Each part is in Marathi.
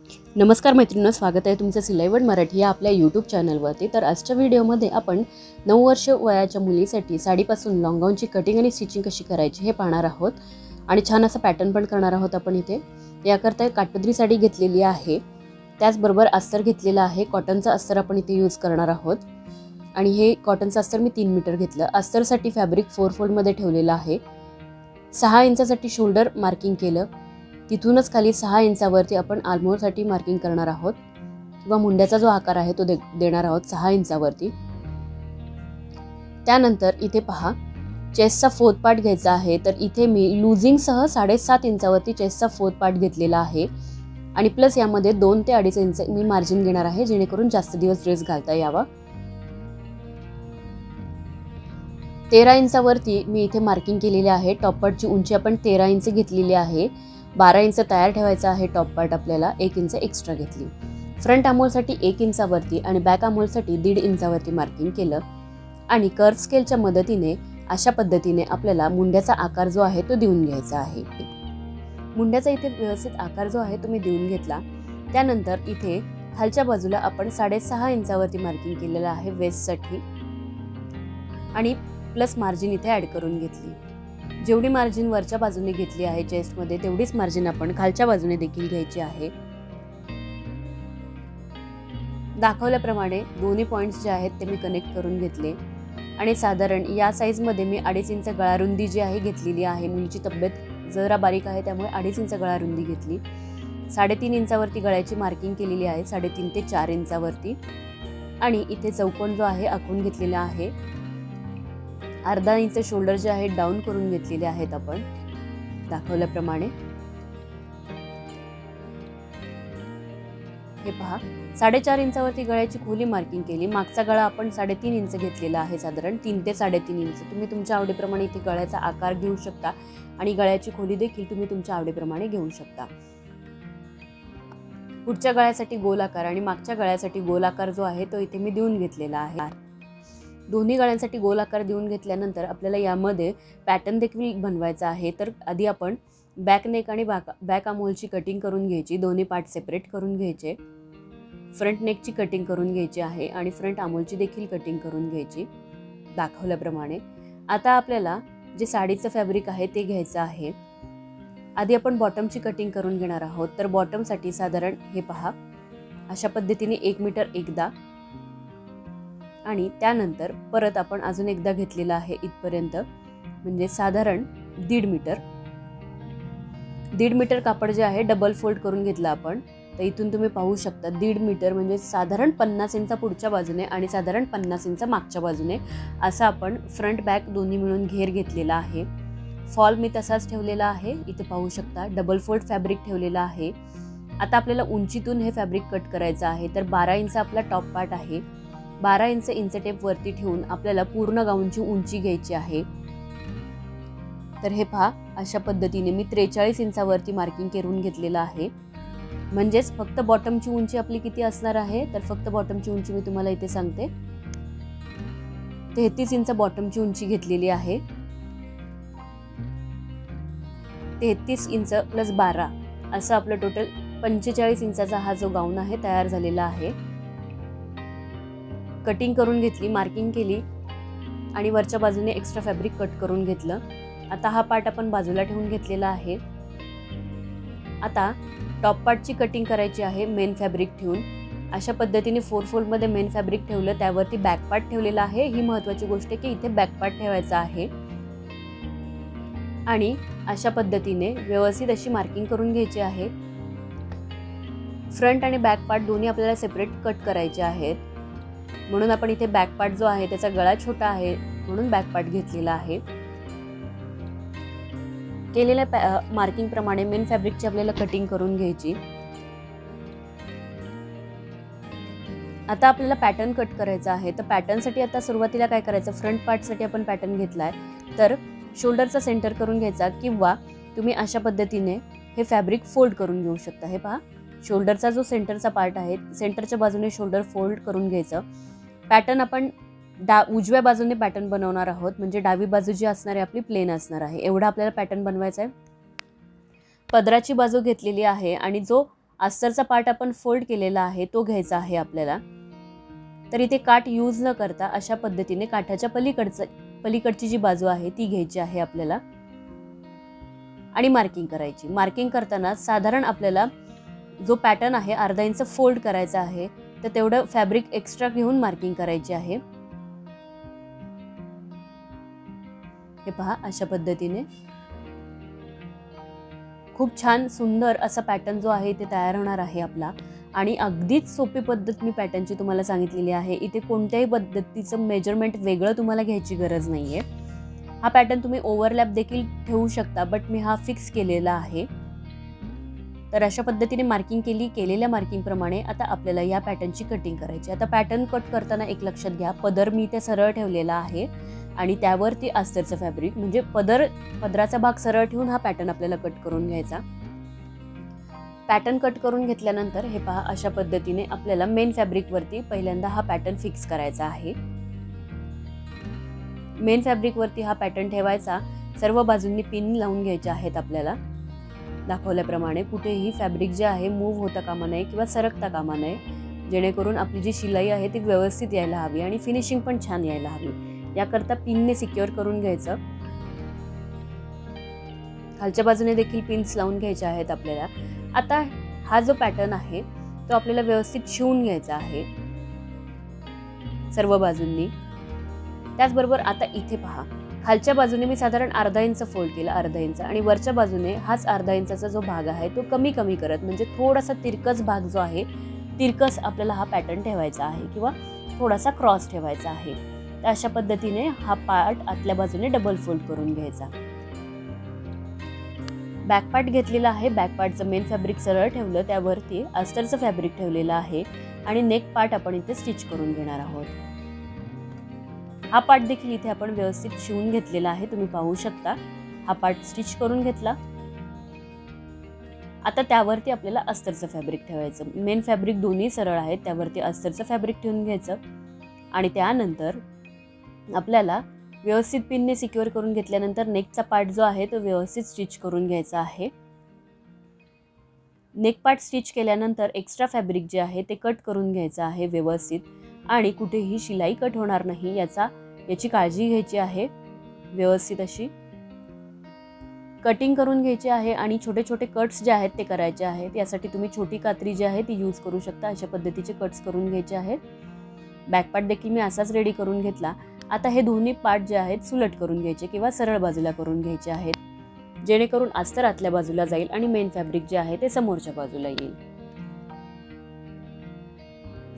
नमस्कार मैत्रिणींनो, स्वागत आहे तुमचं सिलाईवर्ड मराठी या आपल्या यूट्यूब चॅनलवरती। तर आजच्या व्हिडिओमध्ये आपण 9 वर्ष वयाच्या मुलीसाठी साडीपासून लॉंग गाऊनची कटिंग आणि स्टिचिंग कशी करायची हे पाहणार आहोत आणि छान असा पॅटर्न पण करणार आहोत आपण इथे। याकरता काठपदरी साडी घेतलेली आहे, त्याचबरोबर अस्तर घेतलेला आहे। कॉटनचा अस्तर आपण इथे यूज करणार आहोत आणि हे कॉटनचं अस्तर मी 3 मीटर घेतलं। अस्तरसाठी फॅब्रिक 4 फोल्डमध्ये ठेवलेलं आहे। 6 इंचासाठी शोल्डर मार्किंग केलं, तिथूनच खाली 6 इंचावरती आपण आर्महोलसाठी मार्किंग करणार आहोत किंवा मुंड्याचा जो आकार आहे तो देणार आहोत 6 इंचावरती। त्यानंतर इथे पहा, चेस्टचा 4th पार्ट घ्यायचा आहे। तर इथे मी लूजिंग सह 7.5 इंचावरती चेस्टचा 4th पार्ट घेतलेला आहे आणि प्लस यामध्ये 2 ते 2.5 इंच मी मार्जिन घेणार आहे, जेणेकरून जास्त दिवस ड्रेस घालता यावा। 13 इंचावरती मी इथे मार्किंग केलेले आहे। टॉप पार्टची उंची आपण 13 इंच घेतलेली आहे। 12 इंच तयार ठेवायचा आहे टॉप पार्ट, आपल्याला 1 इंच एक्स्ट्रा घेतली। फ्रंट आर्महोलसाठी 1 इंचावरती आणि बॅक आर्महोलसाठी 1.5 इंचावरती मार्किंग केलं आणि कर्व स्केलच्या मदतीने अशा पद्धतीने आपल्याला मुंड्याचा आकार जो आहे तो देऊन घ्यायचा आहे। मुंड्याचा इथे व्यवस्थित आकार जो आहे तो मी देऊन घेतला। त्यानंतर इथे खालच्या बाजूला आपण 6.5 इंचावरती मार्किंग केलेलं आहे वेस्टसाठी आणि प्लस मार्जिन इथे ॲड करून घेतली। जेवढी मार्जिन वरच्या बाजूने घेतली आहे चेस्टमध्ये, तेवढीच मार्जिन आपण खालच्या बाजूने देखील घ्यायची आहे। दाखवल्याप्रमाणे दोन्ही पॉइंट्स जे आहेत ते मी कनेक्ट करून घेतले आणि साधारण या साईजमध्ये मी 2.5 इंच गळारुंदी जी आहे घेतलेली आहे। मुलीची तब्येत जरा बारीक आहे, त्यामुळे 2.5 इंच गळारुंदी घेतली। 3.5 इंचावरती गळ्याची मार्किंग केलेली आहे, 3.5 ते 4 इंचावरती आणि इथे चौकोन जो आहे आखून घेतलेला आहे। अर्धा इंच शोल्डर जे आहे डाऊन करून घेतलेले आहेत आपण दाखवल्याप्रमाणे। हे पहा, 4.5 इंचावरती गळ्याची खोली मार्किंग केली। मागचा गळा आपण 3.5 इंच घेतलेला आहे, साधारण 3 ते 3.5 इंच। तुम्ही तुमच्या आवडीप्रमाणे इथे गळ्याचा आकार घेऊ शकता आणि गळ्याची खोली देखील तुम्ही तुमच्या आवडीप्रमाणे घेऊ शकता। पुढच्या गळ्यासाठी गोल आकार आणि मागच्या गळ्यासाठी गोल आकार जो आहे तो इथे मी देऊन घेतलेला आहे। दोन्ही गळ्यांसाठी गोल आकार देऊन घेतल्यानंतर आपल्याला यामध्ये पॅटर्न देखील बनवायचा आहे। तर आधी आपण बॅक नेक आणि बॅक आर्महोलची कटिंग करून घ्यायची, दोन्ही पार्ट सेपरेट करून घ्यायचे। फ्रंट नेकची कटिंग करून घ्यायची आहे आणि फ्रंट आर्महोलची देखील कटिंग करून घ्यायची दाखवल्याप्रमाणे। आता आपल्याला जे साडीचं फॅब्रिक आहे ते घ्यायचं आहे। आधी आपण बॉटमची कटिंग करून घेणार आहोत। तर बॉटमसाठी साधारण हे पहा, अशा पद्धतीने 1 मीटर एकदा आणि त्यानंतर परत आपण अजून एकदा घेतलेला आहे इथपर्यंत, म्हणजे साधारण 1.5 मीटर। 1.5 मीटर कापड जे आहे डबल फोल्ड करून घेतलं आपण। तर इथून तुम्ही पाहू शकता 1.5 मीटर म्हणजे साधारण 50 इंच पुढच्या बाजूने आणि साधारण 50 इंच मागच्या बाजूने असं आपण फ्रंट बॅक दोन्ही मिळून घेर घेतलेला आहे। फॉल मी तसाच ठेवलेला आहे, इथे पाहू शकता डबल फोल्ड फॅब्रिक ठेवलेला आहे। आता आपल्याला उंचीतून हे फॅब्रिक कट करायचं आहे। तर 12 इंच आपला टॉप पार्ट आहे, 12 इंच टेप वरती ठेवून आपल्याला पूर्ण गाऊनची उंची घ्यायची आहे। तर हे पहा, अशा पद्धतीने मी 43 इंचावरती मार्किंग करून घेतलेलं आहे। म्हणजेच फक्त बॉटमची उंची आपली किती असणार आहे, तर फक्त बॉटमची उंची मी तुम्हाला इथे सांगते, 33 इंच बॉटमची उंची घेतलेली आहे। 33 इंच प्लस 12 असं आपलं टोटल 45 इंचाचा हा जो गाऊन आहे तयार झालेला आहे। कटिंग करून घेतली, मार्किंग केली आणि वरच्या बाजूने एक्स्ट्रा फॅब्रिक कट करून घेतलं। आता हा पार्ट आपण बाजूला ठेवून घेतलेला आहे। आता टॉप पार्टची कटिंग करायची आहे मेन फॅब्रिक ठेवून। अशा पद्धतीने 4 फोल्डमध्ये मेन फॅब्रिक ठेवलं, त्यावरती बॅक पार्ट ठेवलेला आहे। ही महत्त्वाची गोष्ट आहे की इथे बॅक पार्ट ठेवायचा आहे आणि अशा पद्धतीने व्यवस्थित अशी मार्किंग करून घ्यायची आहे। फ्रंट आणि बॅक पार्ट दोन्ही आपल्याला सेपरेट कट करायचे आहेत, म्हणून आपण इथे बॅक पार्ट जो आहे त्याचा गळा छोटा आहे म्हणून बॅक पार्ट घेतलेला आहे। केलेल्या मार्किंग प्रमाणे मेन फॅब्रिकची आपल्याला कटिंग करून घ्यायची। आता आपल्याला पॅटर्न कट करायचा आहे। तर पॅटर्नसाठी आता सुरुवातीला काय करायचं, फ्रंट पार्टसाठी आपण पॅटर्न घेतलाय, तर शोल्डरचा सेंटर करून घ्यायचा किंवा तुम्ही अशा पद्धतीने हे फॅब्रिक फोल्ड करून घेऊ शकता। हे पहा, शोल्डरचा जो सेंटरचा पार्ट आहे, सेंटरच्या बाजूने शोल्डर फोल्ड करून घ्यायचं। पॅटर्न आपण उजव्या बाजूने पॅटर्न बनवणार आहोत, म्हणजे डावी बाजू जी असणार आहे आपली प्लेन असणार आहे। एवढा आपल्याला पॅटर्न बनवायचा आहे। पदराची बाजू घेतलेली आहे आणि जो अस्तरचा पार्ट आपण फोल्ड केलेला आहे तो घ्यायचा आहे आपल्याला। तर इथे काठ यूज न करता अशा पद्धतीने काठाच्या पलीकडची जी बाजू आहे ती घ्यायची आहे आपल्याला आणि मार्किंग करायची। मार्किंग करताना साधारण आपल्याला जो पॅटर्न आहे अर्धा इंच फोल्ड करायचा आहे, तर तेवढं फॅब्रिक एक्स्ट्रा घेऊन मार्किंग करायची आहे। हे पहा, अशा पद्धतीने खूप छान सुंदर असा पॅटर्न जो आहे ते तयार होणार आहे आपला। आणि अगदीच सोपी पद्धत मी पॅटर्नची तुम्हाला सांगितलेली आहे। इथे कोणत्याही पद्धतीचं मेजरमेंट वेगळं तुम्हाला घ्यायची गरज नाहीये। हा पॅटर्न तुम्ही ओव्हरलॅप देखील ठेवू शकता, बट मी हा फिक्स केलेला आहे। तर अशा पद्धतीने मार्किंग केलेल्या मार्किंग प्रमाणे आता आपल्याला या पॅटर्नची कटिंग करायची। आता पॅटर्न कट करताना एक लक्षात घ्या, पदर मी इथे सरळ ठेवलेला आहे आणि त्यावरती अस्तरचं फॅब्रिक म्हणजे पदराचा भाग सरळ ठेवून हा पॅटर्न आपल्याला कट करून घ्यायचा। पॅटर्न कट करून घेतल्यानंतर हे पहा, अशा पद्धतीने आपल्याला मेन फॅब्रिक वरती पहिल्यांदा हा पॅटर्न फिक्स करायचा आहे। मेन फॅब्रिक वरती हा पॅटर्न ठेवायचा, सर्व बाजूंनी पिन लावून घ्यायचे आहेत आपल्याला दाखवल्याप्रमाणे। कुठेही फॅब्रिक जे आहे मूव्ह होता कामा नये किंवा सरकता कामा नये, जेणेकरून आपली जी शिलाई आहे ती व्यवस्थित यायला हवी आणि फिनिशिंग पण छान यायला हवी। याकरता पिनने सिक्युअर करून घ्यायचं। खालच्या बाजूने देखील पिन्स लावून घ्यायचे आहेत आपल्याला। आता हा जो पॅटर्न आहे तो आपल्याला व्यवस्थित शिवून घ्यायचा आहे सर्व बाजूंनी। त्याचबरोबर आता इथे पहा, खालच्या बाजूने मी साधारण अर्धा इंच फोल्ड केला, अर्धा इंच, आणि वरच्या बाजूने हाच अर्धा इंचाचा जो भाग आहे तो कमी करत म्हणजे थोडासा तिरकस भाग जो आहे, तिरकस आपल्याला हा पॅटर्न ठेवायचा आहे किंवा थोडासा क्रॉस ठेवायचा आहे। तर अशा पद्धतीने हा पार्ट आतल्या बाजूने डबल फोल्ड करून घ्यायचा। बॅक पार्ट घेतलेला आहे, बॅक पार्टचं मेन फॅब्रिक सरळ ठेवलं, त्यावरती अस्तरचं फॅब्रिक ठेवलेलं आहे आणि नेक पार्ट आपण इथे स्टिच करून घेणार आहोत। हा पार्ट देखील इथे आपण व्यवस्थित शिवून घेतलेला आहे, तुम्ही पाहू शकता। हा पार्ट स्टिच करून घेतला। आता त्यावरती आपल्याला अस्तरचं फॅब्रिक ठेवायचं। मेन फॅब्रिक दोन्ही सरळ आहेत, त्यावरती अस्तरचं फॅब्रिक ठेवून घ्यायचं आणि त्यानंतर आपल्याला व्यवस्थित पिनने सिक्युअर करून घेतल्यानंतर नेकचा पार्ट जो आहे तो व्यवस्थित स्टिच करून घ्यायचा आहे। नेक पार्ट स्टिच केल्यानंतर एक्स्ट्रा फॅब्रिक जे आहे ते कट करून घ्यायचं आहे व्यवस्थित, आणि कुठेही शिलाई कट होणार नाही याची काळजी घ्यायची आहे। व्यवस्थित अशी कटिंग करून घ्यायची आहे आणि छोटे छोटे कट्स जे आहेत ते करायचे आहेत। यासाठी तुम्ही छोटी कात्री जी आहे ती यूज करू शकता। अशा पद्धतीचे कट्स करून घ्यायचे आहेत। बॅक पार्ट देखील मी असाच रेडी करून घेतला। आता हे दोन्ही पार्ट जे आहेत सुलट करून घ्यायचे किंवा सरळ बाजूला करून घ्यायचे आहेत, जेणेकरून अस्तर आतल्या बाजूला जाईल आणि मेन फॅब्रिक जे आहे ते समोरच्या बाजूला येईल।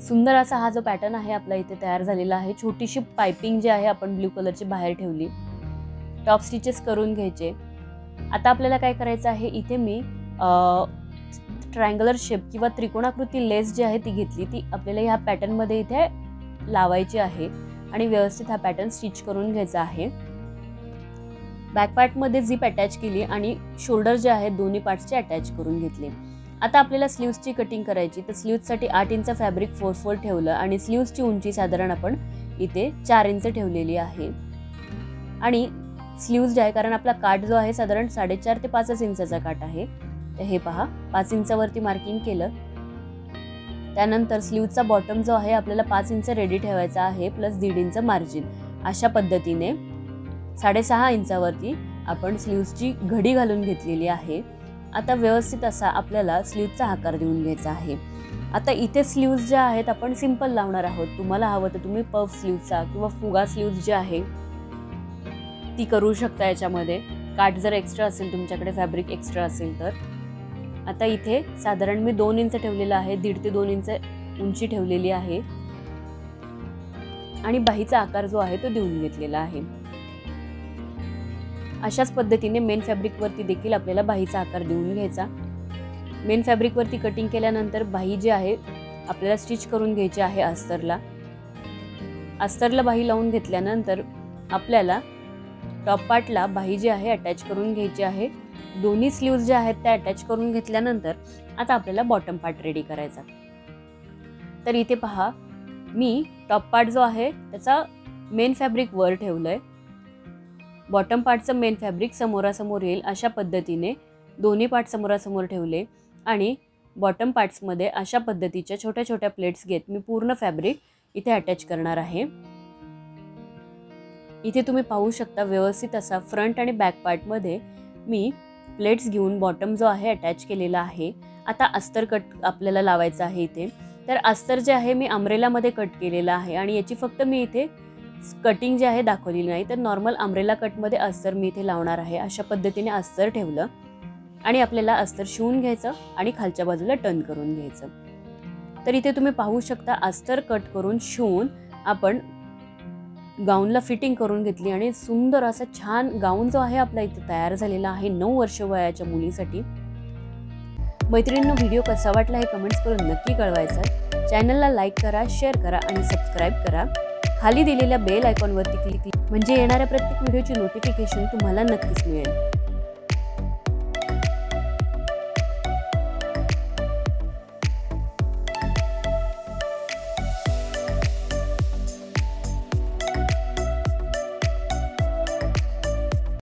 सुंदर असा हा जो पॅटर्न आहे आपला इथे तयार झालेला आहे। छोटीशी पाइपिंग जी आहे आपण ब्लू कलरची बाहेर ठेवली, टॉप स्टिचेस करून घ्यायचे। आता आपल्याला काय करायचं आहे, इथे मी ट्रायंगुलर शेप किंवा त्रिकोणाकृती लेस जी आहे ती घेतली, ती आपल्याला ह्या पॅटर्न मध्ये इथे लावायची आहे आणि व्यवस्थित हा पॅटर्न स्टिच करून घ्यायचा आहे। बॅक पार्ट मध्ये झिप अटॅच केली आणि शोल्डर जे आहेत दोन्ही पार्ट्सचे अटॅच करून घेतले। आता आपल्याला स्लीव्सची कटिंग करायची, तर स्लीव्ससाठी 8 इंच फॅब्रिक 4/4 ठेवलं आणि स्लीव्सची उंची साधारण आपण इथे 4 इंच ठेवलेली आहे। आणि स्लीव्स जे आहे, कारण आपला काठ जो आहे साधारण 4.5 ते 5 इंचाचा काठ आहे, तर हे पहा 5 इंचावरती मार्किंग केलं। त्यानंतर स्लीव्हचा बॉटम जो आहे आपल्याला 5 इंच रेडी ठेवायचा आहे, प्लस 1.5 इंच मार्जिन। अशा पद्धतीने 6.5 इंचावरती आपण स्लीव्सची घडी घालून घेतलेली आहे। आता व्यवस्थित असा आपल्याला स्लीव्हचा आकार देऊन घ्यायचा आहे। आता इथे स्लीव्स ज्या आहेत आपण सिंपल लावणार आहोत। तुम्हाला हवं तर तुम्ही पफ स्लीव्हचा किंवा फुगा स्लीव्स जे आहे ती करू शकता याच्यामध्ये, काठ जर एक्स्ट्रा असेल तुमच्याकडे, फॅब्रिक एक्स्ट्रा असेल तर। आता इथे साधारण मी 2 इंच ठेवलेला आहे, 1.5 ते 2 इंच उंची ठेवलेली आहे आणि बाहीचा आकार जो आहे तो देऊन घेतलेला आहे। अशाच पद्धतीने मेन फॅब्रिक वरती देखील आपल्याला बाहीचा आकार देऊन घ्यायचा। मेन फॅब्रिक वरती कटिंग केल्यानंतर बाही जी आहे आपल्याला स्टिच करून घ्यायची आहे अस्तरला। अस्तरला बाही लावून घेतल्यानंतर आपल्याला टॉप पार्टला बाही जी आहे अटॅच करून घ्यायची आहे। दोन्ही स्लीव्स जे आहेत त्या अटॅच करून घेतल्यानंतर आता आपल्याला बॉटम पार्ट रेडी करायचा। तर इथे पहा, मी टॉप पार्ट जो आहे त्याचा मेन फॅब्रिक वर ठेवलंय, बॉटम पार्टचं मेन फॅब्रिक समोरासमोर येईल अशा पद्धतीने दोन्ही पार्ट समोरासमोर ठेवले आणि बॉटम पार्ट्समध्ये अशा पद्धतीच्या छोट्या छोट्या प्लेट्स घेत मी पूर्ण फॅब्रिक इथे अटॅच करणार आहे। इथे तुम्ही पाहू शकता व्यवस्थित असा फ्रंट आणि बॅक पार्टमध्ये मी प्लेट्स घेऊन बॉटम जो आहे अटॅच केलेला आहे। आता अस्तर कट आपल्याला लावायचं आहे इथे। तर अस्तर जे आहे मी अम्ब्रेलामध्ये कट केलेला आहे आणि याची फक्त मी इथे कटिंग जे आहे दाखवलेली नाही, तर नॉर्मल अम्ब्रेला कटमध्ये अस्तर मी इथे लावणार आहे। अशा पद्धतीने अस्तर ठेवलं आणि आपल्याला अस्तर शिवून घ्यायचं आणि खालच्या बाजूला टर्न करून घ्यायचं। तर इथे तुम्ही पाहू शकता अस्तर कट करून शिवून आपण गाऊनला फिटिंग करून घेतली आणि सुंदर असा छान गाऊन जो आहे आपला इथे तयार झालेला आहे 9 वर्ष वयाच्या मुलीसाठी। मैत्रिणींनो, व्हिडिओ कसा वाटला हे कमेंट्स करून नक्की कळवायचं। चॅनलला लाईक करा, शेअर करा आणि सबस्क्राईब करा। खाली दिलेल्या बेल आयकॉनवरती क्लिक म्हणजे येणाऱ्या प्रत्येक व्हिडिओची नोटिफिकेशन तुम्हाला नक्कीच मिळेल।